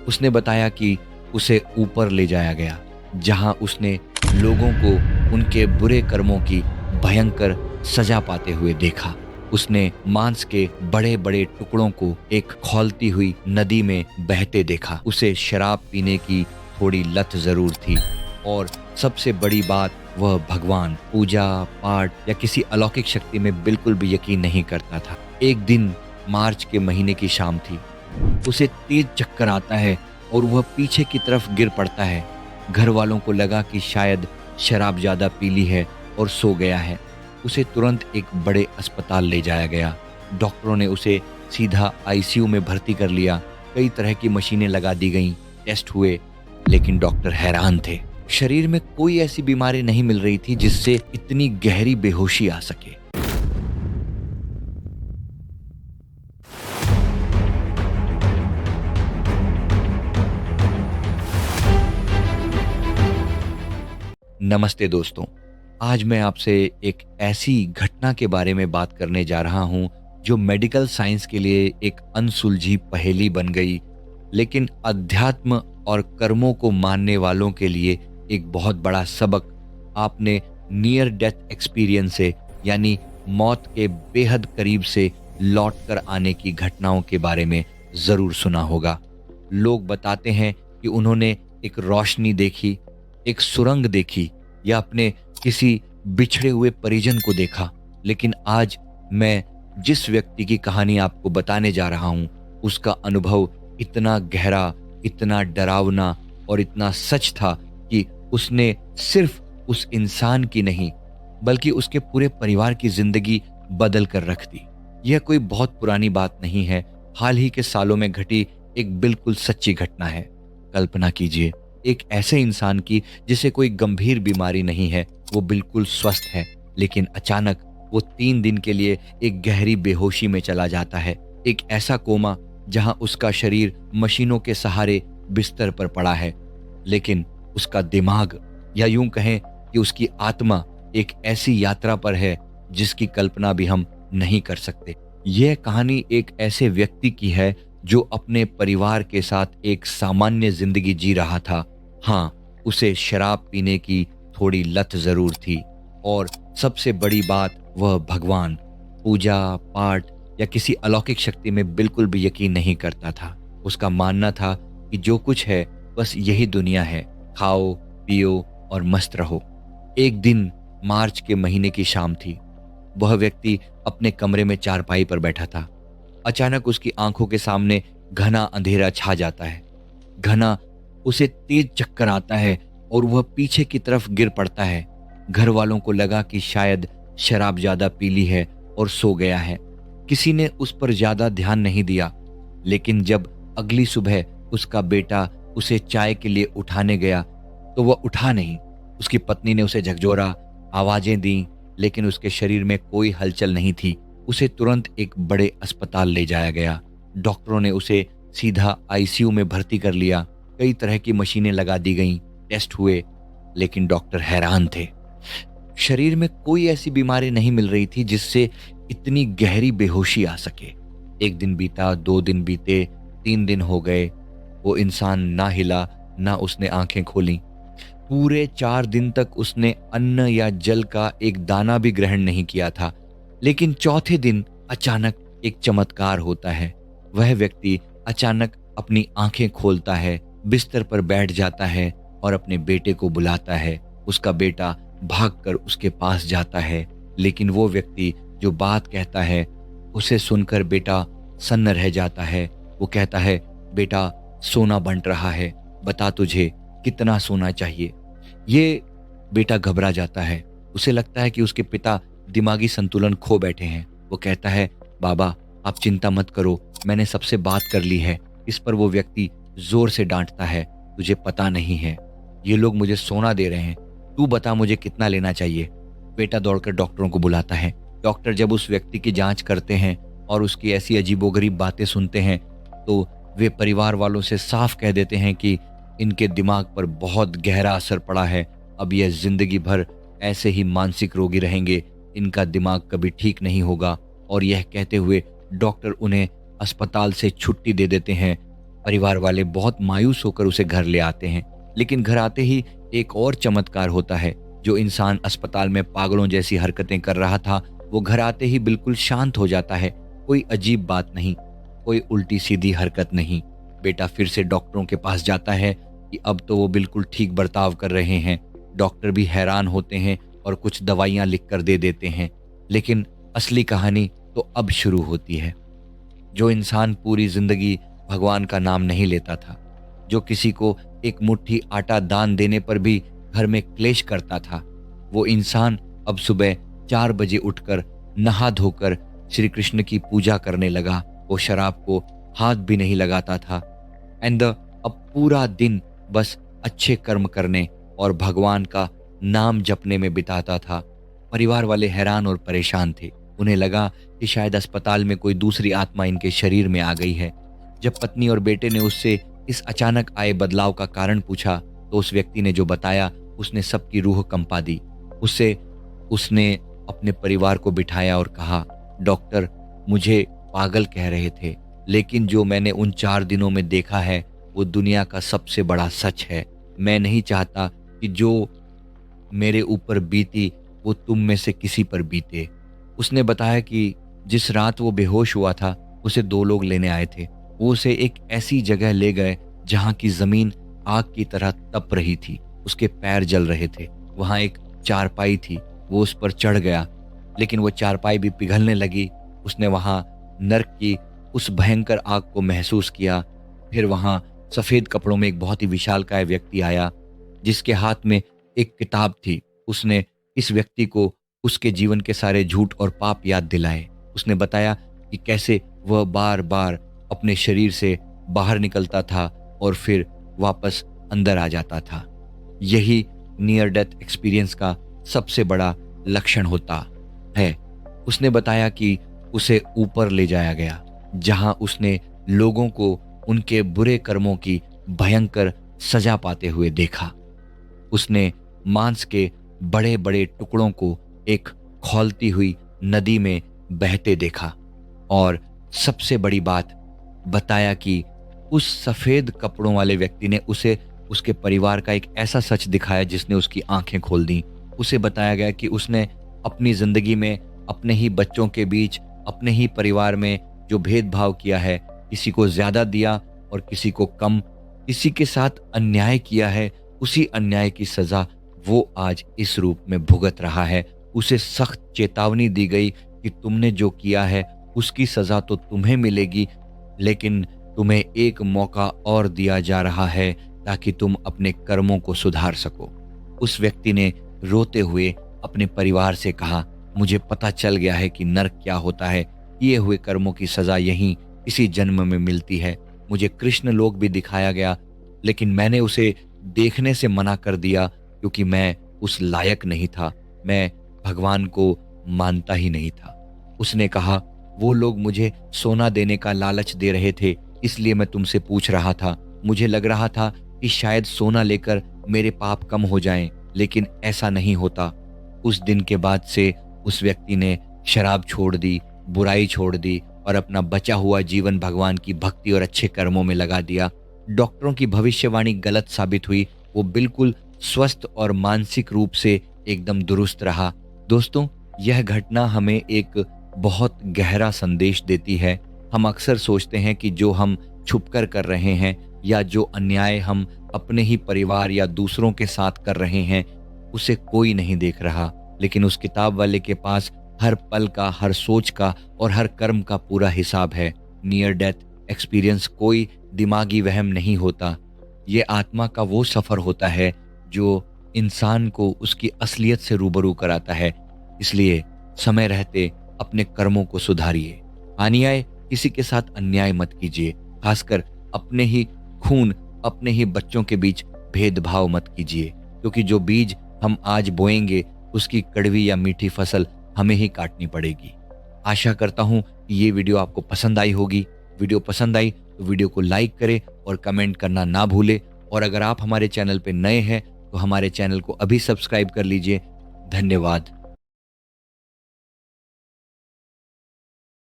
उसने बताया कि उसे ऊपर ले जाया गया, जहां उसने लोगों को उनके बुरे कर्मों की भयंकर सजा पाते हुए देखा। उसने मांस के बड़े बड़े टुकड़ों को एक खौलती हुई नदी में बहते देखा। उसे शराब पीने की थोड़ी लत जरूर थी, और सबसे बड़ी बात, वह भगवान, पूजा पाठ या किसी अलौकिक शक्ति में बिल्कुल भी यकीन नहीं करता था। एक दिन मार्च के महीने की शाम थी। उसे तेज चक्कर आता है और वह पीछे की तरफ गिर पड़ता है। घर वालों को लगा कि शायद शराब ज्यादा पी ली है और सो गया है। उसे तुरंत एक बड़े अस्पताल ले जाया गया। डॉक्टरों ने उसे सीधा आईसीयू में भर्ती कर लिया। कई तरह की मशीनें लगा दी गईं, टेस्ट हुए, लेकिन डॉक्टर हैरान थे। शरीर में कोई ऐसी बीमारी नहीं मिल रही थी जिससे इतनी गहरी बेहोशी आ सके। नमस्ते दोस्तों, आज मैं आपसे एक ऐसी घटना के बारे में बात करने जा रहा हूं जो मेडिकल साइंस के लिए एक अनसुलझी पहेली बन गई, लेकिन अध्यात्म और कर्मों को मानने वालों के लिए एक बहुत बड़ा सबक। आपने नियर डेथ एक्सपीरियंस से, यानी मौत के बेहद करीब से लौट कर आने की घटनाओं के बारे में ज़रूर सुना होगा। लोग बताते हैं कि उन्होंने एक रोशनी देखी, एक सुरंग देखी, या अपने किसी बिछड़े हुए परिजन को देखा। लेकिन आज मैं जिस व्यक्ति की कहानी आपको बताने जा रहा हूं, उसका अनुभव इतना गहरा, इतना डरावना और इतना सच था कि उसने सिर्फ उस इंसान की नहीं, बल्कि उसके पूरे परिवार की जिंदगी बदल कर रख दी। यह कोई बहुत पुरानी बात नहीं है, हाल ही के सालों में घटी एक बिल्कुल सच्ची घटना है। कल्पना कीजिए, एक ऐसे इंसान की जिसे कोई गंभीर बीमारी नहीं है, वो बिल्कुल स्वस्थ है, लेकिन अचानक वो 3 दिन के लिए एक गहरी बेहोशी में चला जाता है। एक ऐसा कोमा जहां उसका शरीर मशीनों के सहारे बिस्तर पर पड़ा है, लेकिन उसका दिमाग, या यूं कहें कि उसकी आत्मा, एक ऐसी यात्रा पर है जिसकी कल्पना भी हम नहीं कर सकते। यह कहानी एक ऐसे व्यक्ति की है जो अपने परिवार के साथ एक सामान्य जिंदगी जी रहा था। हाँ, उसे शराब पीने की थोड़ी लत जरूर थी, और सबसे बड़ी बात, वह भगवान, पूजा पाठ या किसी अलौकिक शक्ति में बिल्कुल भी यकीन नहीं करता था। उसका मानना था कि जो कुछ है बस यही दुनिया है, खाओ पियो और मस्त रहो। एक दिन मार्च के महीने की शाम थी। वह व्यक्ति अपने कमरे में चारपाई पर बैठा था। अचानक उसकी आंखों के सामने घना अंधेरा छा जाता है। घना, उसे तेज चक्कर आता है और वह पीछे की तरफ गिर पड़ता है। घर वालों को लगा कि शायद शराब ज्यादा पी ली है और सो गया है। किसी ने उस पर ज्यादा ध्यान नहीं दिया, लेकिन जब अगली सुबह उसका बेटा उसे चाय के लिए उठाने गया तो वह उठा नहीं। उसकी पत्नी ने उसे झकझोरा, आवाजें दी, लेकिन उसके शरीर में कोई हलचल नहीं थी। उसे तुरंत एक बड़े अस्पताल ले जाया गया। डॉक्टरों ने उसे सीधा आईसीयू में भर्ती कर लिया। कई तरह की मशीनें लगा दी गईं, टेस्ट हुए, लेकिन डॉक्टर हैरान थे। शरीर में कोई ऐसी बीमारी नहीं मिल रही थी जिससे इतनी गहरी बेहोशी आ सके। एक दिन बीता, 2 दिन बीते, 3 दिन हो गए। वो इंसान ना हिला, ना उसने आंखें खोली। पूरे 4 दिन तक उसने अन्न या जल का एक दाना भी ग्रहण नहीं किया था। लेकिन चौथे दिन अचानक एक चमत्कार होता है। वह व्यक्ति अचानक अपनी आंखें खोलता है, बिस्तर पर बैठ जाता है और अपने बेटे को बुलाता है। उसका बेटा भागकर उसके पास जाता है, लेकिन वो व्यक्ति जो बात कहता है उसे सुनकर बेटा सन्न रह जाता है। वो कहता है, बेटा सोना बंट रहा है, बता तुझे कितना सोना चाहिए। ये बेटा घबरा जाता है। उसे लगता है कि उसके पिता दिमागी संतुलन खो बैठे हैं। वो कहता है, बाबा आप चिंता मत करो, मैंने सबसे बात कर ली है। इस पर वो व्यक्ति जोर से डांटता है, तुझे पता नहीं है, ये लोग मुझे सोना दे रहे हैं, तू बता मुझे कितना लेना चाहिए। बेटा दौड़कर डॉक्टरों को बुलाता है। डॉक्टर जब उस व्यक्ति की जांच करते हैं और उसकी ऐसी अजीबोगरीब बातें सुनते हैं, तो वे परिवार वालों से साफ कह देते हैं कि इनके दिमाग पर बहुत गहरा असर पड़ा है। अब यह जिंदगी भर ऐसे ही मानसिक रोगी रहेंगे, इनका दिमाग कभी ठीक नहीं होगा। और यह कहते हुए डॉक्टर उन्हें अस्पताल से छुट्टी दे देते हैं परिवार वाले बहुत मायूस होकर उसे घर ले आते हैं। लेकिन घर आते ही एक और चमत्कार होता है। जो इंसान अस्पताल में पागलों जैसी हरकतें कर रहा था, वो घर आते ही बिल्कुल शांत हो जाता है। कोई अजीब बात नहीं, कोई उल्टी सीधी हरकत नहीं। बेटा फिर से डॉक्टरों के पास जाता है कि अब तो वो बिल्कुल ठीक बर्ताव कर रहे हैं। डॉक्टर भी हैरान होते हैं और कुछ दवाइयाँ लिख कर दे देते हैं। लेकिन असली कहानी तो अब शुरू होती है। जो इंसान पूरी जिंदगी भगवान का नाम नहीं लेता था, जो किसी को एक मुट्ठी आटा दान देने पर भी घर में क्लेश करता था, वो इंसान अब सुबह 4 बजे उठकर नहा धोकर श्री कृष्ण की पूजा करने लगा। वो शराब को हाथ भी नहीं लगाता था। एंड अब पूरा दिन बस अच्छे कर्म करने और भगवान का नाम जपने में बिताता था। परिवार वाले हैरान और परेशान थे। उन्हें लगा कि शायद अस्पताल में कोई दूसरी आत्मा इनके शरीर में आ गई है। जब पत्नी और बेटे ने उससे इस अचानक आए बदलाव का कारण पूछा, तो उस व्यक्ति ने जो बताया, उसने सबकी रूह कंपा दी। उसने अपने परिवार को बिठाया और कहा, डॉक्टर मुझे पागल कह रहे थे, लेकिन जो मैंने उन 4 दिनों में देखा है वो दुनिया का सबसे बड़ा सच है। मैं नहीं चाहता कि जो मेरे ऊपर बीती वो तुम में से किसी पर बीते। उसने बताया कि जिस रात वो बेहोश हुआ था, उसे 2 लोग लेने आए थे। वो उसे एक ऐसी जगह ले गए जहाँ की जमीन आग की तरह तप रही थी। उसके पैर जल रहे थे। वहाँ एक चारपाई थी, वो उस पर चढ़ गया, लेकिन वो चारपाई भी पिघलने लगी। उसने वहाँ नर्क की उस भयंकर आग को महसूस किया। फिर वहाँ सफ़ेद कपड़ों में एक बहुत ही विशालकाय व्यक्ति आया, जिसके हाथ में एक किताब थी। उसने इस व्यक्ति को उसके जीवन के सारे झूठ और पाप याद दिलाए। उसने बताया कि कैसे वह बार बार अपने शरीर से बाहर निकलता था और फिर वापस अंदर आ जाता था। यही नियर डेथ एक्सपीरियंस का सबसे बड़ा लक्षण होता है। उसने बताया कि उसे ऊपर ले जाया गया, जहां उसने लोगों को उनके बुरे कर्मों की भयंकर सजा पाते हुए देखा। उसने मांस के बड़े बड़े टुकड़ों को एक खौलती हुई नदी में बहते देखा। और सबसे बड़ी बात बताया कि उस सफेद कपड़ों वाले व्यक्ति ने उसे उसके परिवार का एक ऐसा सच दिखाया जिसने उसकी आंखें खोल दी। उसे बताया गया कि उसने अपनी जिंदगी में अपने ही बच्चों के बीच, अपने ही परिवार में जो भेदभाव किया है, किसी को ज्यादा दिया और किसी को कम, किसी के साथ अन्याय किया है, उसी अन्याय की सजा वो आज इस रूप में भुगत रहा है। उसे सख्त चेतावनी दी गई कि तुमने जो किया है उसकी सजा तो तुम्हें मिलेगी, लेकिन तुम्हें एक मौका और दिया जा रहा है ताकि तुम अपने कर्मों को सुधार सको। उस व्यक्ति ने रोते हुए अपने परिवार से कहा, मुझे पता चल गया है कि नरक क्या होता है। किए हुए कर्मों की सजा यहीं इसी जन्म में मिलती है। मुझे कृष्ण लोक भी दिखाया गया, लेकिन मैंने उसे देखने से मना कर दिया क्योंकि मैं उस लायक नहीं था। मैं भगवान को मानता ही नहीं था। उसने कहा, वो लोग मुझे सोना देने का लालच दे रहे थे, इसलिए मैं तुमसे पूछ रहा था। मुझे लग रहा था कि शायद सोना लेकर मेरे पाप कम हो जाएं, लेकिन ऐसा नहीं होता। उस दिन के बाद से उस व्यक्ति ने शराब छोड़ दी, बुराई छोड़ दी और अपना बचा हुआ जीवन भगवान की भक्ति और अच्छे कर्मों में लगा दिया। डॉक्टरों की भविष्यवाणी गलत साबित हुई। वो बिल्कुल स्वस्थ और मानसिक रूप से एकदम दुरुस्त रहा। दोस्तों, यह घटना हमें एक बहुत गहरा संदेश देती है। हम अक्सर सोचते हैं कि जो हम छुपकर कर रहे हैं या जो अन्याय हम अपने ही परिवार या दूसरों के साथ कर रहे हैं, उसे कोई नहीं देख रहा। लेकिन उस किताब वाले के पास हर पल का, हर सोच का और हर कर्म का पूरा हिसाब है। नियर डेथ एक्सपीरियंस कोई दिमागी वहम नहीं होता। ये आत्मा का वो सफर होता है जो इंसान को उसकी असलियत से रूबरू कराता है। इसलिए समय रहते अपने कर्मों को सुधारिए। अन्याय किसी के साथ अन्याय मत कीजिए, खासकर अपने ही खून, अपने ही बच्चों के बीच भेदभाव मत कीजिए, क्योंकि जो बीज हम आज बोएंगे उसकी कड़वी या मीठी फसल हमें ही काटनी पड़ेगी। आशा करता हूँ कि ये वीडियो आपको पसंद आई होगी। वीडियो पसंद आई तो वीडियो को लाइक करें और कमेंट करना ना भूलें। और अगर आप हमारे चैनल पर नए हैं तो हमारे चैनल को अभी सब्सक्राइब कर लीजिए। धन्यवाद।